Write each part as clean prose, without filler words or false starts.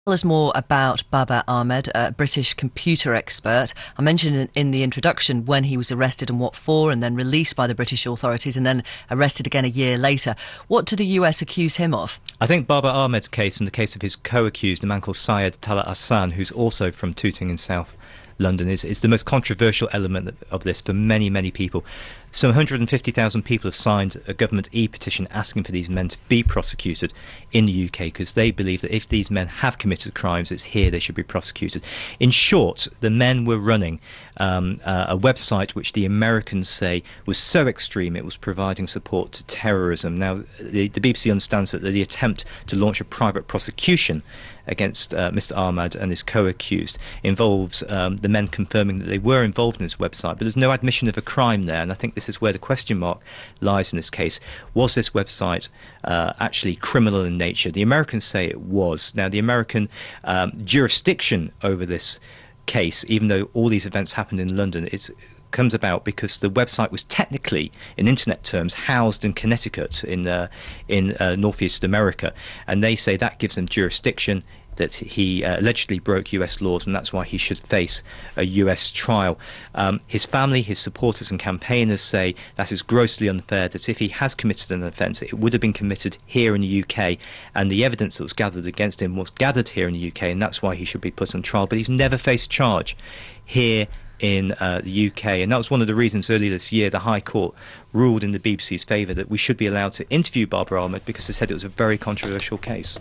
Tell us more about Babar Ahmad, a British computer expert. I mentioned in the introduction when he was arrested and what for, and then released by the British authorities and then arrested again a year later. What do the US accuse him of? I think Babar Ahmed's case and the case of his co-accused, a man called Syed Talal Hassan, who's also from Tooting in South London, is the most controversial element of this for many, many people. Some 150,000 people have signed a government e-petition asking for these men to be prosecuted in the UK because they believe that if these men have committed crimes, it's here they should be prosecuted. In short, the men were running a website which the Americans say was so extreme it was providing support to terrorism. Now, the BBC understands that the attempt to launch a private prosecution against Mr. Ahmad and his co-accused involves the men confirming that they were involved in this website, but there's no admission of a crime there, and I think this is where the question mark lies in this case. Was this website actually criminal in nature? The Americans say it was. Now, the American jurisdiction over this case, even though all these events happened in London, comes about because the website was technically, in internet terms, housed in Connecticut in Northeast America, and they say that gives them jurisdiction, that he allegedly broke US laws, and that's why he should face a US trial. His family, his supporters and campaigners say that is grossly unfair, that if he has committed an offence, it would have been committed here in the UK, and the evidence that was gathered against him was gathered here in the UK, and that's why he should be put on trial. But he's never faced charge here in the UK, and that was one of the reasons earlier this year the High Court ruled in the BBC's favour that we should be allowed to interview Babar Ahmad because they said it was a very controversial case.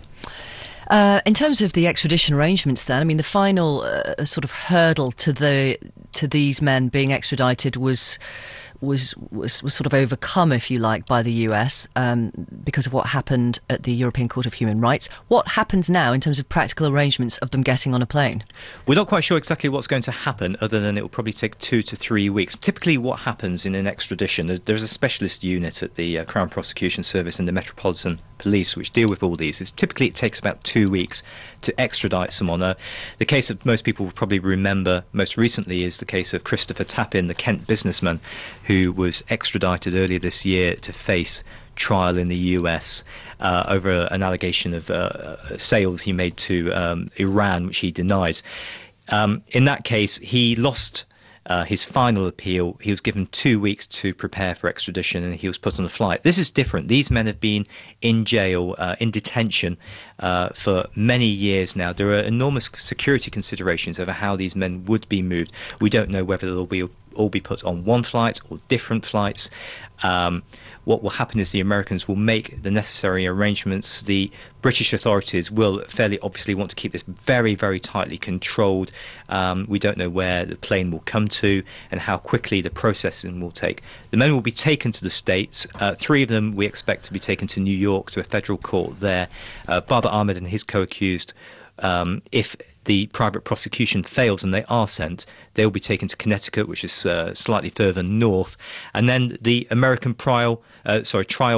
In terms of the extradition arrangements then, I mean, the final sort of hurdle to these men being extradited was sort of overcome, if you like, by the US because of what happened at the European Court of Human Rights. What happens now in terms of practical arrangements of them getting on a plane? We're not quite sure exactly what's going to happen, other than it will probably take 2 to 3 weeks. Typically what happens in an extradition, there's a specialist unit at the Crown Prosecution Service and the Metropolitan Police which deal with all these. Typically it takes about 2 weeks to extradite someone. The case that most people will probably remember most recently is the case of Christopher Tappin, the Kent businessman, who was extradited earlier this year to face trial in the US over an allegation of sales he made to Iran, which he denies. In that case, he lost his final appeal. He was given 2 weeks to prepare for extradition, and he was put on a flight. This is different. These men have been in jail, in detention for many years now. There are enormous security considerations over how these men would be moved. We don't know whether they'll all be put on one flight or different flights. What will happen is the Americans will make the necessary arrangements. The British authorities will fairly obviously want to keep this very, very tightly controlled. We don't know where the plane will come to and how quickly the processing will take. The men will be taken to the States. 3 of them we expect to be taken to New York, to a federal court there. Babar Ahmad and his co-accused, if the private prosecution fails and they are sent, they will be taken to Connecticut, which is slightly further north, and then the American trial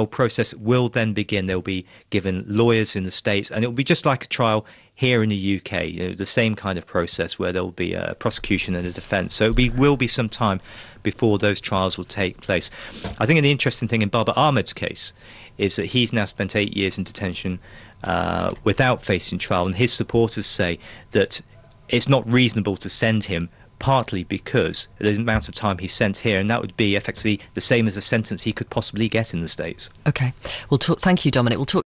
process will then begin. They'll be given lawyers in the States, and it will be just like a trial here in the UK, the same kind of process where there will be a prosecution and a defence. So it will be some time before those trials will take place. I think the interesting thing in Babar Ahmad's case is that he's now spent 8 years in detention without facing trial, and his supporters say that it's not reasonable to send him, partly because of the amount of time he spent here, and that would be effectively the same as the sentence he could possibly get in the States. OK. Thank you, Dominic. We'll talk